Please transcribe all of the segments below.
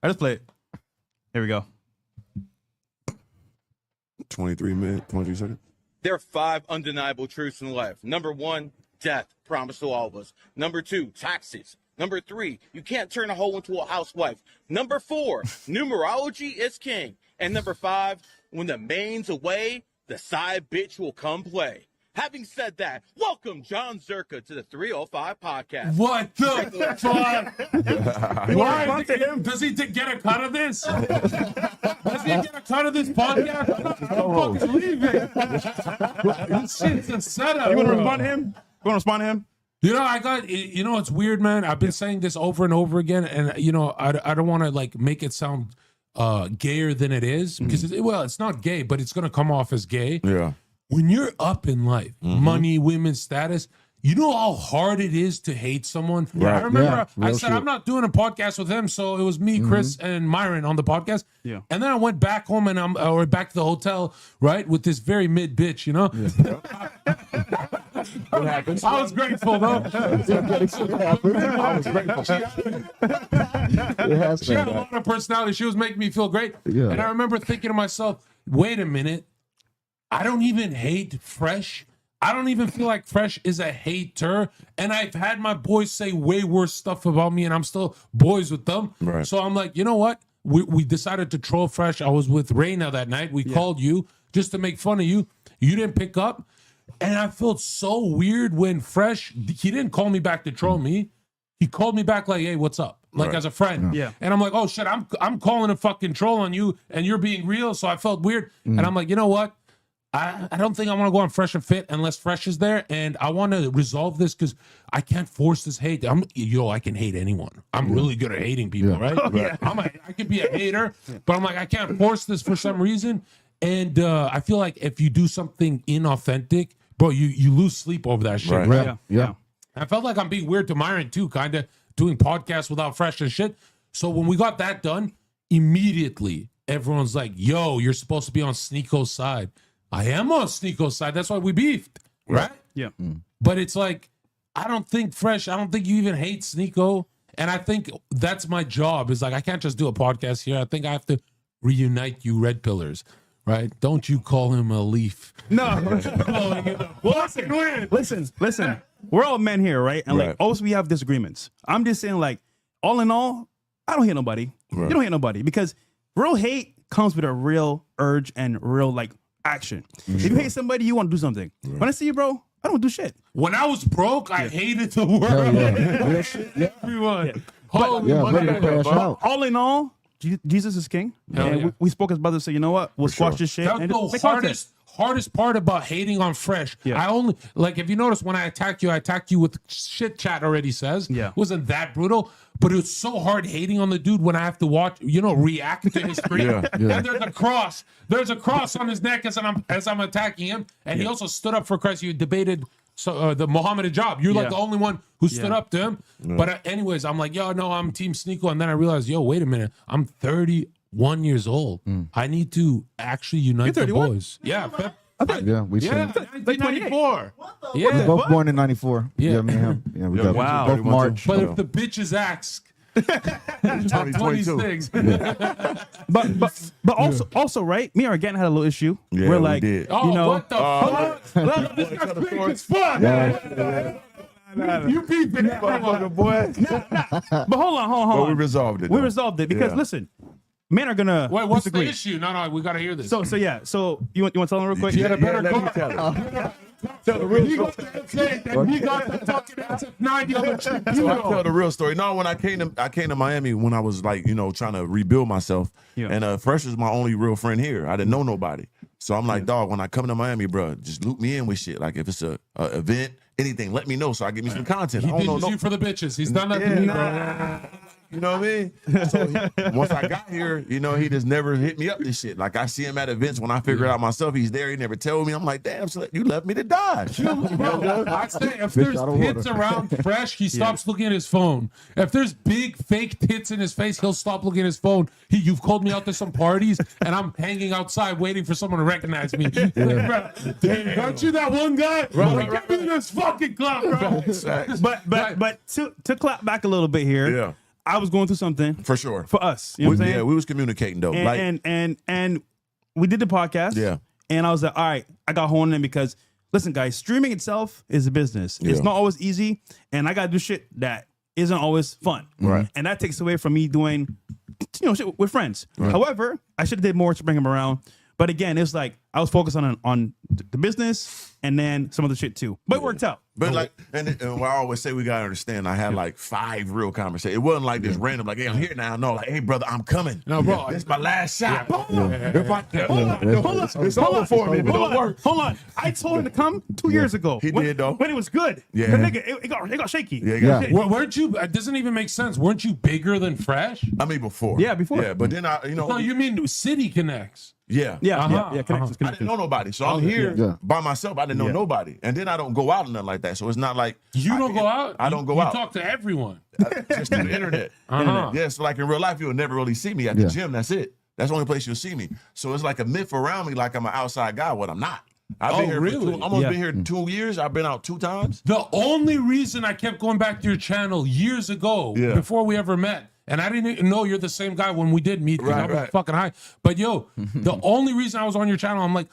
right, let's play it. Here we go. 23 minutes, 23 seconds. There are 5 undeniable truths in life. Number 1, death, promised to all of us. Number 2, taxes. Number 3, you can't turn a hoe into a housewife. Number 4, numerology is king. And number 5, when the main's away, the side bitch will come play. Having said that, welcome John Zherka to the 305 podcast. What the fuck? Why? Does he get a cut of this? Does he get a cut of this podcast? I'm fucking leaving. This shit's a setup. You want to respond to him? You want to respond to him? You know, it's weird, man. I've been saying this over and over again, and you know, I don't want to like make it sound gayer than it is because it's not gay, but it's gonna come off as gay. Yeah. When you're up in life, money, women, status, you know how hard it is to hate someone. Right. I remember I said true. I'm not doing a podcast with him, so it was me, Chris, and Myron on the podcast. Yeah. And then I went back home or back to the hotel, right, with this very mid bitch, you know. What happens? I was grateful though. I was grateful. She had a lot of personality. She was making me feel great. Yeah. And I remember thinking to myself, wait a minute. I don't even hate Fresh. I don't even feel like Fresh is a hater. And I've had my boys say way worse stuff about me, and I'm still boys with them. Right. So I'm like, you know what? We decided to troll Fresh. I was with Reina that night. We called you just to make fun of you. You didn't pick up. And I felt so weird when Fresh, he didn't call me back to troll me. He called me back like, hey, what's up? Like Right. as a friend. Yeah. And I'm like, oh shit, I'm calling a fucking troll on you and you're being real. So I felt weird. And I'm like, you know what? I don't think I want to go on Fresh and Fit unless Fresh is there. And I want to resolve this because I can't force this hate. I can hate anyone. I'm really good at hating people, right? I can be a hater, but I'm like, I can't force this for some reason. And I feel like if you do something inauthentic, bro, you lose sleep over that shit. Right. Yeah. I felt like I'm being weird to Myron too, kind of doing podcasts without Fresh and shit. So when we got that done, immediately everyone's like, yo, you're supposed to be on Sneeko's side. I am on Sneeko's side. That's why we beefed, right? Yeah. But it's like, I don't think you even hate Sneeko. And I think that's my job is like, I can't just do a podcast here. I think I have to reunite you red pillars, right? Don't you call him a leaf. No. Listen. We're all men here, right? And like, Right. always we have disagreements. I'm just saying, like, all in all, I don't hate nobody. Right. You don't hate nobody because real hate comes with a real urge and real like action. If you hate somebody, you want to do something. When I see you, bro, I don't do shit. When I was broke, I hated the world. Everyone. Holy ready to crash out. All in all, Jesus is king. Hell And yeah. we spoke as brothers, say, you know what? We'll squash this shit. That's and the just make content. hardest part about hating on Fresh. Yeah. I only like if you notice when I attacked you with shit chat already says. Yeah. It wasn't that brutal, but it was so hard hating on the dude when I have to watch, react to his screen. Yeah. And there's a cross. There's a cross on his neck as I'm attacking him. And he also stood up for Christ. You debated the Muhammad Hijab. You're like Yeah. the only one who stood up to him. But anyways, I'm like, yo, no, I'm Team Sneeko. And then I realized, yo, wait a minute. I'm 31 years old. I need to actually unite the 31? boys. Yeah. Yeah, we should. 1994. We're Yeah. both born in '94. Yeah. Me and him. Yeah, we Yeah, got wow. both March. But if the bitches ask, I'm 2022. 26. But also, right? Me and Organik had a little issue. Yeah, We're we like, did. Oh, you know, what the fuck? This guy's big as fuck. You beat me, boy. but hold on. But we resolved it. We though. resolved it because Yeah. listen, men are gonna Wait, what's disagree. the issue? No, we gotta hear this. So you want to tell them real quick? you had a better let me car. tell him. Tell the real story. He got the fucking SF90 on the trip. So I tell the real story. No, when I came to Miami when I was like, trying to rebuild myself. Yeah. And Fresh is my only real friend here. I didn't know nobody. So I'm like, dog, when I come to Miami, bro, just loop me in with shit. Like if it's a event, anything, let me know so I get me some content. He I don't know ditches you for the bitches. He's done that to me, bro. You know what I mean? So once I got here, he just never hit me up this shit. Like I see him at events when I figure it out myself. He's there. He never tell me. I'm like, damn, so you left me to die. Bro, I say if there's out of tits water. around Fresh, he stops looking at his phone. If there's big fake tits in his face, he'll stop looking at his phone. You've called me out to some parties, and I'm hanging outside waiting for someone to recognize me. Like, bro, damn, aren't you that one guy? Like, give me this fucking clap, bro. Facts. But to clap back a little bit here. Yeah. I was going through something For sure. for us. You know what I'm saying? Yeah, we was communicating though. And we did the podcast. Yeah. And I was like, all right, I got honed in because listen, guys, streaming itself is a business. It's Yeah. not always easy, and I gotta do shit that isn't always fun. Right. And that takes away from me doing, shit with friends. However, I should have did more to bring him around. But again, it was like I was focused on the business and then some other shit too. But it worked out. But like, and what I always say, we gotta understand. I had like 5 real conversations. It wasn't like this random, like, hey, I'm here now. No, like, hey, brother, I'm coming. No, bro. This is my last shot. Hold on. It's over for me. If it don't work. Hold on. I told him to come 2 years ago. He did, though. When it was good. Yeah. The nigga, it got shaky. Yeah, Yeah. Weren't you? It doesn't even make sense. Weren't you bigger than Fresh? I mean, before. Yeah, before. Yeah, but then No, you mean City Connects? yeah. Yeah, Uh-huh, yeah, connections. I didn't know nobody, so I'm here Yeah. by myself. I didn't know nobody, and then I don't go out or nothing like that. So it's not like You don't go out. I don't go you out. You talk to everyone. Just through the internet. Yeah, so like in real life, you'll never really see me at the gym. That's it. That's the only place you'll see me. So it's like a myth around me, like I'm an outside guy. What I'm not. I've been here really? for almost been here 2 years. I've been out 2 times. The only reason I kept going back to your channel years ago, Yeah. before we ever met, and I didn't even know you're the same guy when we did meet. 'Cause I was fucking high. But yo, the only reason I was on your channel, I'm like,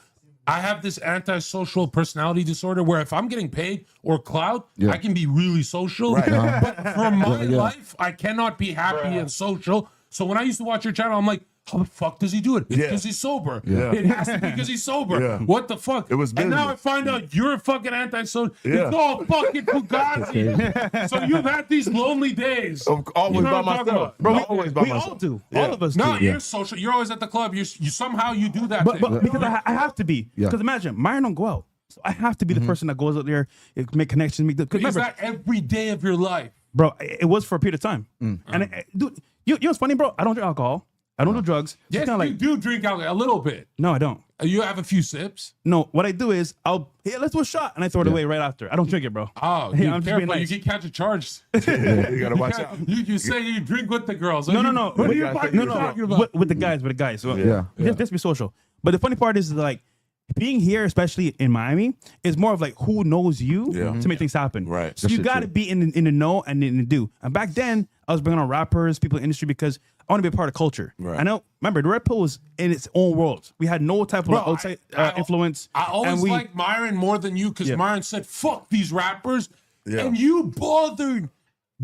I have this antisocial personality disorder where if I'm getting paid or clout, I can be really social. Right. But for my life, I cannot be happy and social. So when I used to watch your channel, I'm like, how the fuck does he do it? It's because he's sober. Yeah. It has to be because he's sober. Yeah. What the fuck? It was and now I business. find out you're a fucking anti-social. Yeah. It's all fucking fugazi. So you've had these lonely days. Always You know by what I'm talking myself. about? Bro, always by We myself. all do. Yeah. All of us No, do. you're social. You're always at the club. You somehow you do that. But thing. because I have to be. Yeah. Because imagine, Myron don't go out. So I have to be the person that goes out there, make connections, make the. Because is remember, that every day of your life? bro, it was for a period of time. And dude, you know what's funny, bro? I don't drink alcohol. I don't do drugs. It's Yes, kinda you do drink alcohol a little bit. No, I don't. You have a few sips. No, what I do is let's do a shot, and I throw it away right after. I don't drink it, bro. Oh, Yeah, dude, I'm just being careful. nice. You can catch a charge. You gotta watch out. You say you drink with the girls. No. What are you guys fucking think talking about? With the guys. So Yeah. Just be social. But the funny part is like being here, especially in Miami, is more of like who knows you to make things happen. Right. So you shit got to true. be in the know and in the do. And back then, I was bringing on rappers, people in the industry because I want to be a part of culture. Right. I know. Remember, the Red Pill was in its own world. We had no type of Bro, outside I- influence. I always and we, liked Myron more than you because Yeah. Myron said, fuck these rappers. Yeah. And you bothered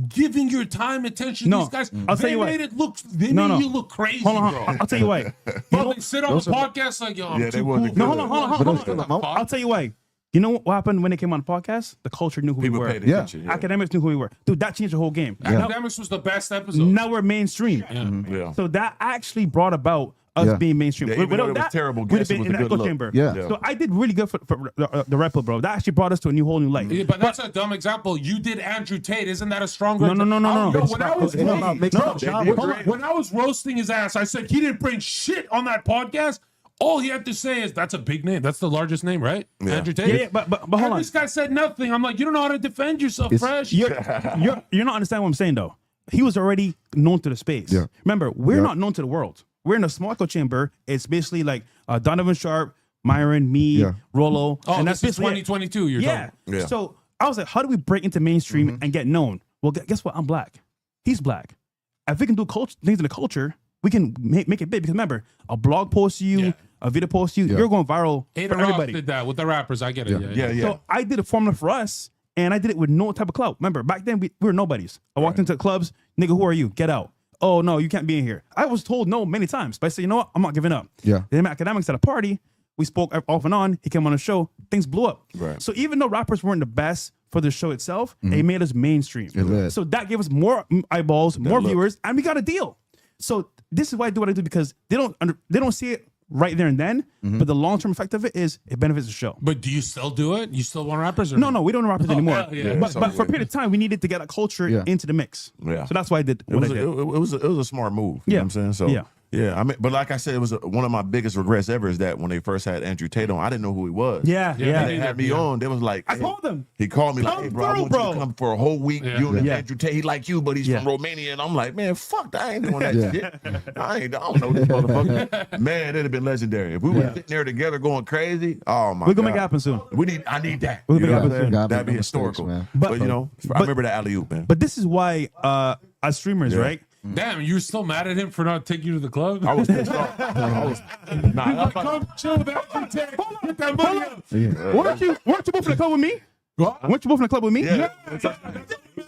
giving your time, attention No, to these guys. I'll tell They you what. made it look, they No, made no. you look crazy, Hold on, bro. I'll tell you why. Bro, they sit on the podcast like, yo, I'm Yeah, they too wasn't cool. No, good. hold on. I'll tell you why. You know what happened when they came on the podcast? The culture knew who People we were. paid Yeah. attention. Yeah. Academics knew who we were. Dude, that changed the whole game. Academics was the best episode. Now we're mainstream. Yeah. So that actually brought about us Yeah. being mainstream. Yeah, even though it was terrible we'd have guests, it been was in a the good echo look. chamber. Yeah. So I did really good for the Red Pill, bro. That actually brought us to a whole new light. Yeah, but that's a dumb example. You did Andrew Tate. Isn't that a stronger? No. Yo, when I was It's about making a job with Hold on. When I was roasting his ass, I said he didn't bring shit on that podcast. All he had to say is, that's a big name. That's the largest name, right? Yeah. Andrew Tate. Yeah, but hold And on. this guy said nothing. I'm like, you don't know how to defend yourself, Fresh. You're not understanding what I'm saying though. He was already known to the space. Yeah. Remember, we're Yeah. not known to the world. We're in a small echo chamber. It's basically like Donovan Sharp, Myron, me, Yeah. Rollo. Oh, and this is basically it. 2022. You're Yeah. talking. Yeah. So I was like, how do we break into mainstream and get known? Well, guess what? I'm black. He's black. If we can do things in the culture, we can make it big. Because remember, a blog post to you, Yeah. a video post to you, you're going viral Ada for Ross everybody. did that with the rappers. I get it. Yeah. Yeah. So I did a formula for us, and I did it with no type of clout. Remember, back then we were nobodies. I walked into clubs, nigga, who are you? Get out. Oh no, you can't be in here. I was told no many times, but I said, you know what? I'm not giving up. Yeah. Then academics at a party, we spoke off and on. He came on the show, things blew up. Right. So even though rappers weren't the best for the show itself, they made us mainstream. did. So that gave us more eyeballs, more look. viewers, and we got a deal. So this is why I do what I do because they don't see it right there and then, but the long term effect of it is it benefits the show. But do you still do it? You still want rappers? Or No, we don't rappers anymore. hell yeah. But So, for a period of time, we needed to get a culture Yeah. into the mix. Yeah. So that's why I did It what was, I did. it was a smart move. You Yeah. know what I'm saying? So Yeah. I mean, but like I said, it was one of my biggest regrets ever is that when they first had Andrew Tate on, I didn't know who he was. Yeah. And they had me on. They was like, I hey, told them. He called me like, Come hey, bro, I through, want you bro. to come for a whole week. Yeah. You and Yeah. Andrew Tate, he like you, but he's Yeah. from Romania. And I'm like, man, fuck that. I ain't doing that shit. I don't know this motherfucker. Man, it'd have been legendary. If we were sitting there together going crazy, oh my We're God. gonna make it happen soon. I need that. We're You gonna know make it what I'm saying? happen. That'd be Gotta make no historical. mistakes, man. But, you know, I remember the alley-oop, man. But this is why I as streamers, Yeah. right? Damn, you're still mad at him for not taking you to the club? I was pissed off. Nah, Come chill with that. Get that money up. Weren't you both in the club with me? What? Weren't you both in the club with me? yeah.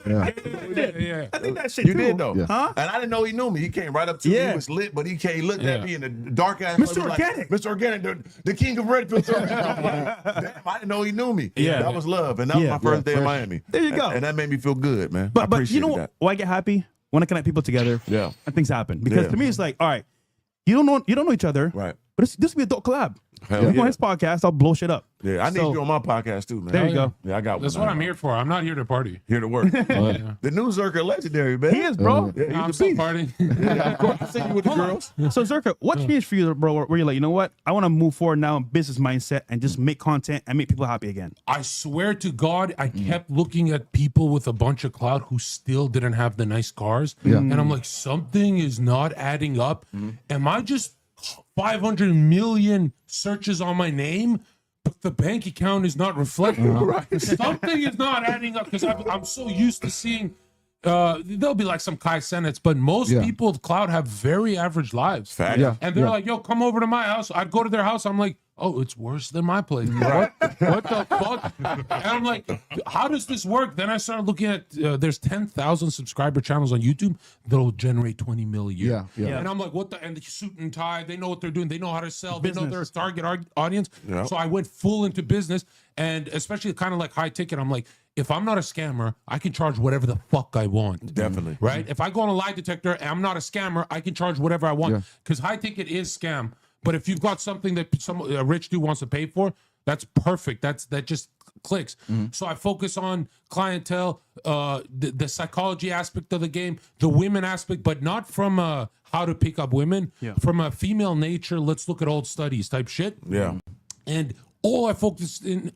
Yeah. I think that shit You too. did though, Yeah. Huh? and I didn't know he knew me. He came right up to me. Yeah. He was lit, but he looked Yeah. at me in the dark ass. Mr. Like, Organic. Mr. Organic, the king of red pill. Damn, I didn't know he knew me. Yeah. That was love, and that was Yeah. my first day in fresh. Miami. There you go. and that made me feel good, man. I But you appreciate know that. why I get happy? When I connect people together, Yeah. and things happen. Because Yeah. to me, it's like, all right, you don't know each other, Right. But this will be a dope collab. Hell You yeah. on his podcast, I'll blow shit up. Yeah, I need So- you on my podcast too, man. There you go. Yeah, I got one. That's what I'm here for. I'm not here to party. Here to work. Yeah. The new Zherka legendary, man. He is, bro. Yeah, I'm he's a still beast. partying. Yeah, of course. I see you with the girls. So Zherka, what changed for you, bro? Where you're like, you know what? I want to move forward now in business mindset and just make content and make people happy again. I swear to God, I kept looking at people with a bunch of clout who still didn't have the nice cars. And I'm like, something is not adding up. Am I just 500 million searches on my name, but the bank account is not reflecting? Something is not adding up because I'm so used to seeing. There'll be like some Kai Senates, but most people with clout have very average lives. Fact. Yeah. And they're like, yo, come over to my house. I'd go to their house. I'm like, oh, it's worse than my place. What the fuck? And I'm like, how does this work? Then I started looking at, there's 10,000 subscriber channels on YouTube that'll generate 20 mil a year. Yeah. And I'm like, what the, and the suit and tie, they know what they're doing. They know how to sell. They know their Business. target audience. Yeah. So I went full into business, and especially kind of like high ticket. I'm like, if I'm not a scammer, I can charge whatever the fuck I want. Definitely. Right? If I go on a lie detector and I'm not a scammer, I can charge whatever I want. Yeah. Because high ticket is scam. But if you've got something that a rich dude wants to pay for, that's perfect. That just clicks. So I focus on clientele, the psychology aspect of the game, the women aspect, but not from how to pick up women, from a female nature. Let's look at old studies type shit. Yeah. And all I focused in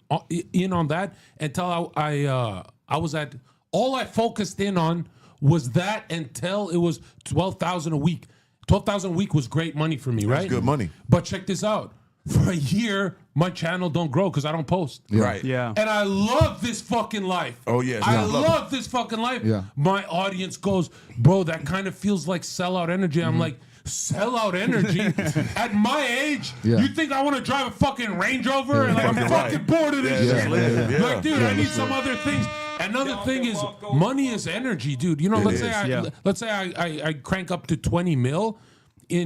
on that until I was at, all I focused in on was that until it was 12,000 a week. 12,000 a week was great money for me, right? good money. But check this out. For a year, my channel don't grow because I don't post. Right. Yeah. And I love this fucking life. Oh, yes. I Yeah. love this fucking life. Yeah. My audience goes, bro, that kind of feels like sellout energy. I'm like, sellout energy? At my age, Yeah. you think I want to drive a fucking Range Rover? And like, I'm Fucking fucking right. bored of this Yeah, shit. live, yeah. Like, dude, I need some other things. Another thing is money is energy, dude. You know, let's say I crank up to 20 mil.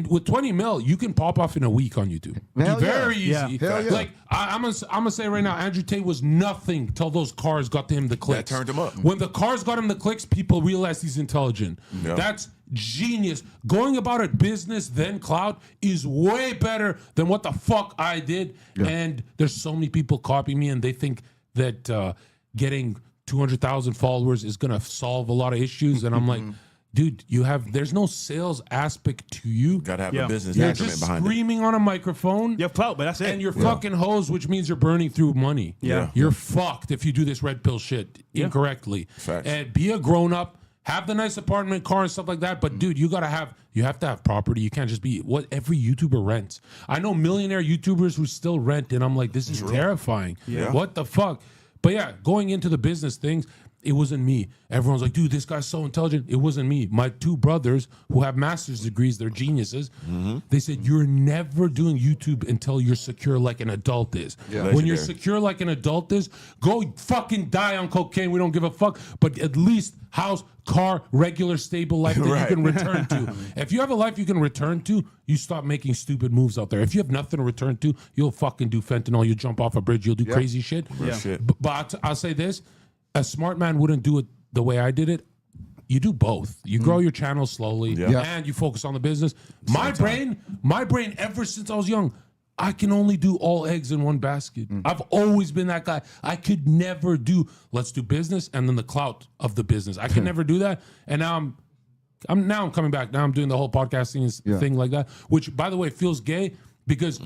With 20 mil, you can pop off in a week on YouTube. Hell yeah. Very easy. Yeah. Hell yeah. Like I'm gonna say right now, Andrew Tate was nothing till those cars got to him the clicks. turned him up. When the cars got him the clicks, people realized he's intelligent. Yeah. That's genius. Going about it business then cloud is way better than what the fuck I did. And there's so many people copying me, and they think that getting 200,000 followers is gonna solve a lot of issues. And I'm like, dude, there's no sales aspect to you. Gotta have Yeah. a business You're acumen just behind it. screaming on a microphone. You have clout, but that's it. And you're fucking hosed, which means you're burning through money. Yeah. You're fucked if you do this red pill shit incorrectly. Facts. And be a grown up, have the nice apartment, car, and stuff like that. But dude, you have to have property. You can't just be what every YouTuber rents. I know millionaire YouTubers who still rent, and I'm like, this is terrifying. Yeah. What the fuck? But yeah, going into the business things, it wasn't me. Everyone's like, dude, this guy's so intelligent. It wasn't me. My two brothers who have master's degrees, they're geniuses. They said, you're never doing YouTube until you're secure like an adult is. When you're Legendary. secure like an adult is, go fucking die on cocaine. We don't give a fuck. But at least house, car, regular, stable life that Right. you can return to. If you have a life you can return to, you stop making stupid moves out there. If you have nothing to return to, you'll fucking do fentanyl. You'll jump off a bridge. You'll do crazy shit. Shit. But I'll say this. A smart man wouldn't do it the way I did it. You do both. You grow your channel slowly Yeah. and you focus on the business. My brain, ever since I was young, I can only do all eggs in one basket. I've always been that guy. I could never do, let's do business and then the clout of the business. I could never do that. And now I'm coming back. Now I'm doing the whole podcasting thing like that, which by the way feels gay because,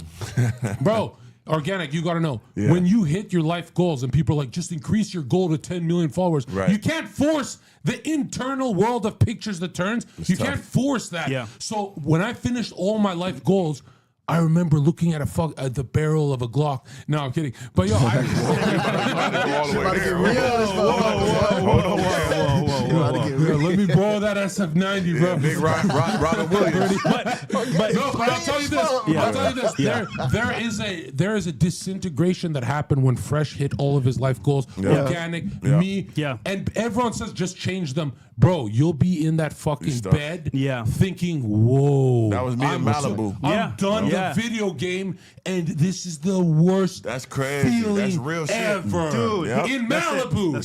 bro, Organic, you got to know, when you hit your life goals and people are like, just increase your goal to 10 million followers, Right. you can't force the internal world of pictures that turns. You tough. can't force that. Yeah. So when I finished all my life goals, I remember looking at the barrel of a Glock. No, I'm kidding. But yo, All the way there. Real as fuck. Hold on. Let me borrow that SF90, bro. Big Robert Williams. but I'll tell you this. I'll tell you this. There is a disintegration that happened when Fresh hit all of his life goals. Organic, me, and everyone says just change them. Bro, you'll be in that fucking bed thinking, whoa. That was me in Malibu. I'm done the video game, and this is the worst That's crazy. feeling That's real shit. ever. Dude, in Malibu.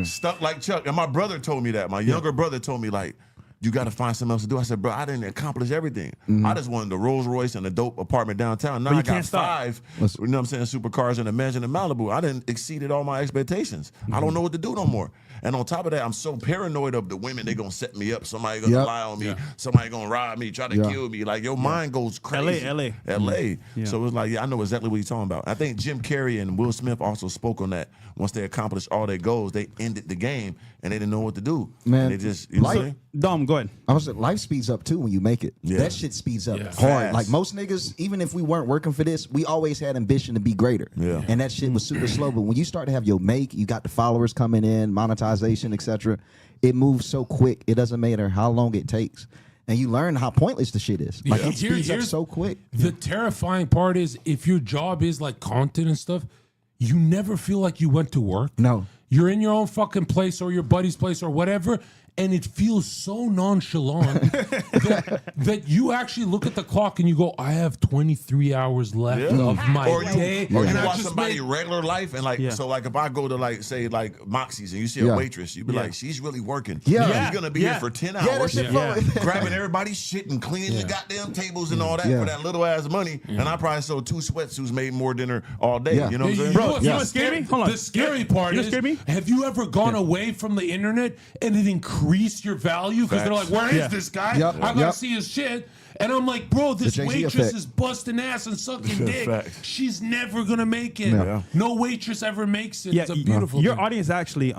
Stuck like Chuck. And my brother told me that. My younger brother told me, like, you got to find something else to do. I said, bro, I didn't accomplish everything. I just wanted the Rolls Royce and a dope apartment downtown. Now I got 5, you know what I'm saying, supercars and a mansion in Malibu. I didn't exceeded all my expectations. I don't know what to do no more. And on top of that, I'm so paranoid of the women. They gonna set me up. Somebody gonna lie on me. Somebody gonna rob me, try to kill me. Like, your mind goes crazy. LA. So it's like, I know exactly what you're talking about. I think Jim Carrey and Will Smith also spoke on that. Once they accomplished all their goals, they ended the game and they didn't know what to do. Man, and they just, you know what I'm saying? Dom, go ahead. I was like, life speeds up too when you make it. That shit speeds up hard. Fast. Like most niggas, even if we weren't working for this, we always had ambition to be greater. And that shit was super slow. But when you start to have your make, you got the followers coming in, monetization, etc. It moves so quick. It doesn't matter how long it takes. And you learn how pointless the shit is. Like it speeds up so quick. The terrifying part is if your job is like content and stuff, you never feel like you went to work. No. You're in your own fucking place or your buddy's place or whatever, and it feels so nonchalant that you actually look at the clock and you go, I have 23 hours left of my day. Or you and watch somebody regular life and like, so like if I go to like, say like Moxie's and you see a waitress, you'd be like, she's really working. She's gonna be here for 10 hours. Grabbing everybody's shit and cleaning the goddamn tables and all that for that little ass money. And I probably sold 2 sweatsuits, made more dinner all day. You know what I'm saying? Bro, you know what scared me? Hold on. The scary part is, have you ever gone away from the internet and it increased your value? Because they're like, where is this guy? I gotta see his shit. And I'm like, bro, this waitress is busting ass and sucking dick. She's never gonna make it. No waitress ever makes it. It's a beautiful Your thing. audience actually,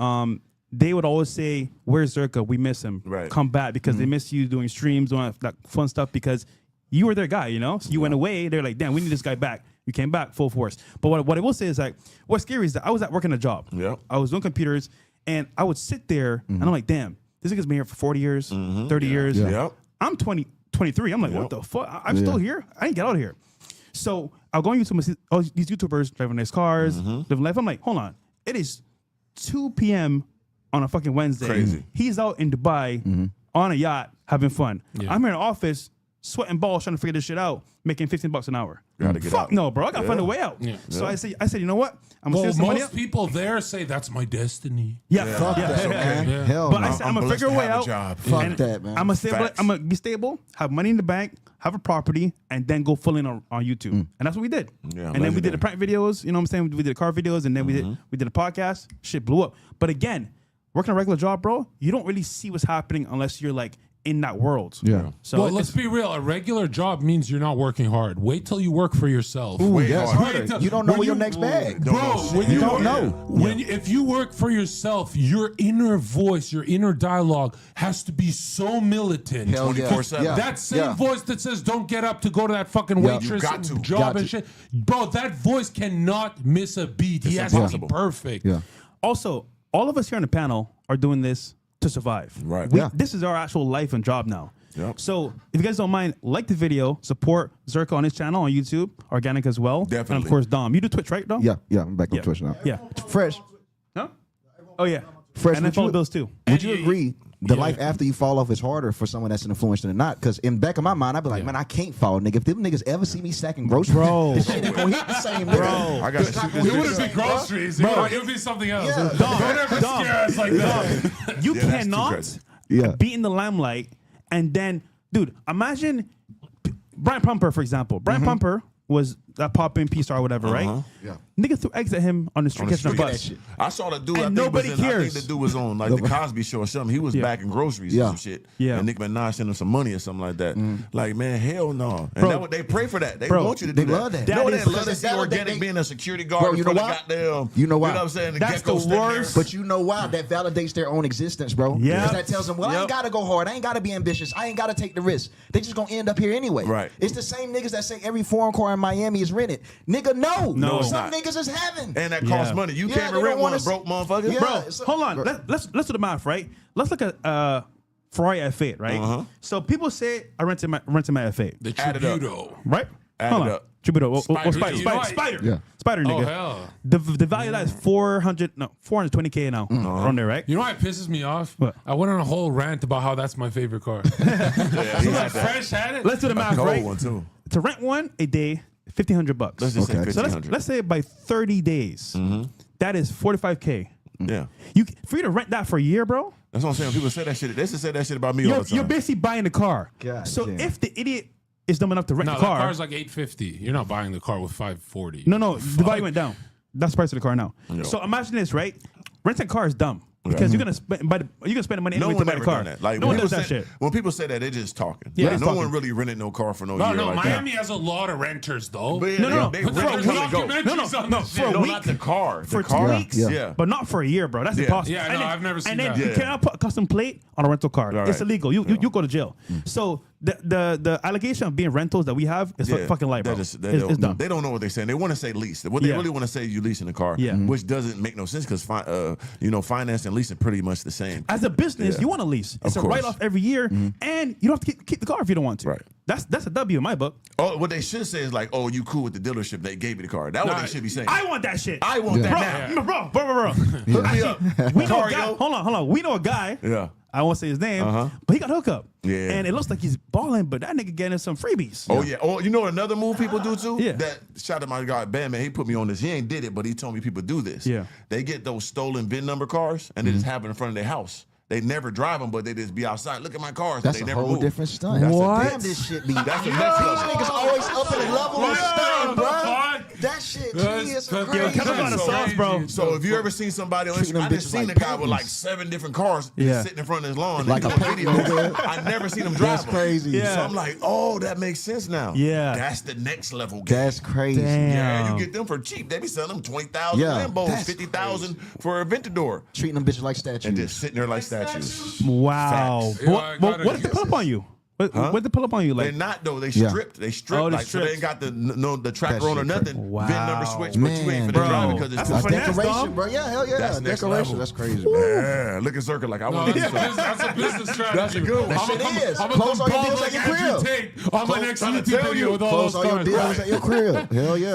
they would always say, where's Zherka? We miss him. Come back, because they miss you doing streams, doing that fun stuff, because you were their guy, you know? So you went away, they're like, damn, we need this guy back. You came back full force. But what I will say is, like, what's scary is that I was at working a job. I was doing computers, and I would sit there, and I'm like, damn, this nigga's been here for 40 years, 30 years. I'm 23. I'm like, what the fuck? I'm still here? I didn't get out of here. So I'll go on YouTube and see all these YouTubers driving nice cars, living life. I'm like, hold on. It is 2 p.m. on a fucking Wednesday. Crazy. He's out in Dubai on a yacht having fun. I'm here in the office sweating balls trying to figure this shit out, making $15 an hour. Gotta get Fuck out. no, bro. I gotta find a way out. So I said, you know what? I'm gonna save some money most up. people there say that's my destiny. Fuck that, man. Hell But no. I said, I'm gonna figure a way out. Fuck that, man. I'm gonna be stable, have money in the bank, have a property, and then go full in on YouTube. And that's what we did. And then we did the prank videos. You know what I'm saying? We did the car videos, and then we did a podcast. Shit blew up. But again, working a regular job, bro, you don't really see what's happening unless you're like in that world. So well, let's be real. A regular job means you're not working hard. Wait till you work for yourself. You don't know your next bag. Bro, when you don't know. If you work for yourself, your inner voice, your inner dialogue has to be so militant. Hell yeah. 24/7. That same voice that says don't get up to go to that fucking waitress job and shit. Bro, that voice cannot miss a beat. He has to be perfect. also, all of us here on the panel are doing this to survive. This is our actual life and job now. So if you guys don't mind, like the video, support Zherka on his channel on YouTube, Organik as well. Definitely. And of course, Dom. You do Twitch, right, Dom? I'm back on Twitch now. Fresh. No? Oh, yeah. Fresh, and then would follow you- Bills too. Would you agree the life after you fall off is harder for someone that's an influencer than not? Because in the back of my mind, I'd be like, man, I can't fall, nigga. If them niggas ever see me stacking groceries, this shit ain't gonna hit the same, nigga. I gotta shoot this It wouldn't video. be groceries. It would be something else. Yeah. Don't ever scare us like that. You that's too cannot crazy. be in the limelight and then, dude, imagine Brian Pumper, for example. Brian Pumper was that pop-in P-star or whatever, right? Nigga threw eggs at him on the street catching a bus. I saw the dude. And I think nobody was in, I cares. think the dude was on like the Cosby Show or something. He was bagging groceries and some shit. And Nicki Minaj sent him some money or something like that. Like, man, hell no. And that, they pray for that. They want you to do they that. love that. No, That they is- love to see Organic being a security guard. Bro, you know for the why? goddamn, You know why? You know what I'm saying? The That's gecko the standing worst. there. But you know why? That validates their own existence, bro. Yeah. Because that tells them, well, I ain't gotta go hard. I ain't gotta be ambitious. I ain't gotta take the risk. They just gonna end up here anyway. Right. It's the same niggas that say every foreign car in Miami money is rented. Nigga, no. it's Some not. niggas is having. And that costs money. You Yeah, can't they even rent don't one, wanna broke motherfucker. Yeah. Bro, So- hold on. Let's do the math, right? Let's look at Ferrari F8, right? So people say I rented my F8, The Add it up. Tributo. right? Add Hold it on. up. Tributo, Spider. You know what? Spider, Yeah. Spider, Oh, nigga. hell. The value of that is 420K now, around there, right? You know why it pisses me off? What? I went on a whole rant about how that's my favorite car. Yeah, he had that. Fresh had it. Let's do the math, Cold right? one too. To rent one a day, $1,500. Let's just say Okay. So 1,500. let's say by 30 days, that is 45K. Yeah. For you to rent that for a year, bro, That's what I'm saying. When people say that shit, they should say that shit about me all the time. you're basically buying the car. God so damn. if the idiot is dumb enough to rent No, the that car, car's like $850. You're not buying the car with $540. no, the value went down. That's the price of the car now. Yeah. So imagine this, right? Renting a car is dumb because you're gonna spend the money No anyway to one buy the ever car. done that. Like, no when one does people that say- shit. When people say that, they're just talking. Yeah, Like, it's no talking. one really rented no car for no No, year no, like Miami that. has a lot of renters though. But yeah, No, they for a rent week. until they go. Documentaries on no, this for a shit. No, week. not the car. For the 2 car. weeks, Yeah. but not for a year, bro. That's Yeah. impossible. Yeah, no, I've never seen and then that. you Yeah. cannot put a custom plate on a rental car. Right. It's illegal. You go to jail. So the allegation of being rentals that we have is fucking lie, bro. It's dumb. They don't know what they're saying. They want to say lease. What they really want to say is you leasing a car, Yeah. which doesn't make no sense because finance and leasing pretty much the same. As a business, you want to lease. It's a course. write-off every year, and you don't have to keep the car if you don't want to. Right. That's a W in my book. Oh, what they should say is like, "Oh, you cool with the dealership? They gave you the car." That's what Nah, they should be saying. I want that shit. I want bro, that now. bro. Hook me up. We know a Car, guy. yo. Hold on. We know a guy. Yeah. I won't say his name, but he got hook up. Yeah. And it looks like he's balling, but that nigga getting some freebies. Oh yeah. Oh, you know what another move people do too? Yeah. That shout out my guy Bam, man. He put me on this. He ain't did it, but he told me people do this. Yeah. They get those stolen VIN number cars and they just have it in front of their house. They never drive them, but they just be outside. Look at my cars. That's they a never whole move. different stunt. That's a What? Damn, this shit be. That's the Yo, next these level. niggas always up in the level of stunting, bro. fuck? That shit That's genius crazy. and Yo, crazy. Kevin got a So- sauce, bro. So if you ever seen somebody on Treating them Instagram, I just bitches seen like a guy with like puppies. 7 different cars Yeah. sitting in front of his lawn. Like and a doing puppy, videos. nigga. I never seen him drive That's them. crazy. Yeah. So I'm like, oh, that makes sense now. Yeah. That's the next level game. That's crazy. Damn. Yeah, you get them for cheap. They be selling them 20,000 Yeah. Lambos, That's 50,000 for a Ventador. Treating them bitches like statues. And just sitting there like statues. Wow. Facts. Yeah, I What gotta did they pull up on you? What did they pull up on you? They're Like, not though. They Yeah. stripped. They stripped. Oh, they like so they stripped. ain't got the tracker on or shit nothing. crazy. Wow. VIN number switch, but you ain't Man, finna bro. drive it because it's That's too a That's finesse, decoration, dog. bro. Yeah, hell yeah. That's next Decoration. level. That's crazy, bro. Yeah, look at Zherka like I No, want to that's, do something. that's a business strategy. That's a good one. That shit is. I'm Close all your gonna deals like at your Andrew crib. Tate on my next Trying to YouTube tell video you. with all Close those all your cars. deals at your crib. Hell yeah.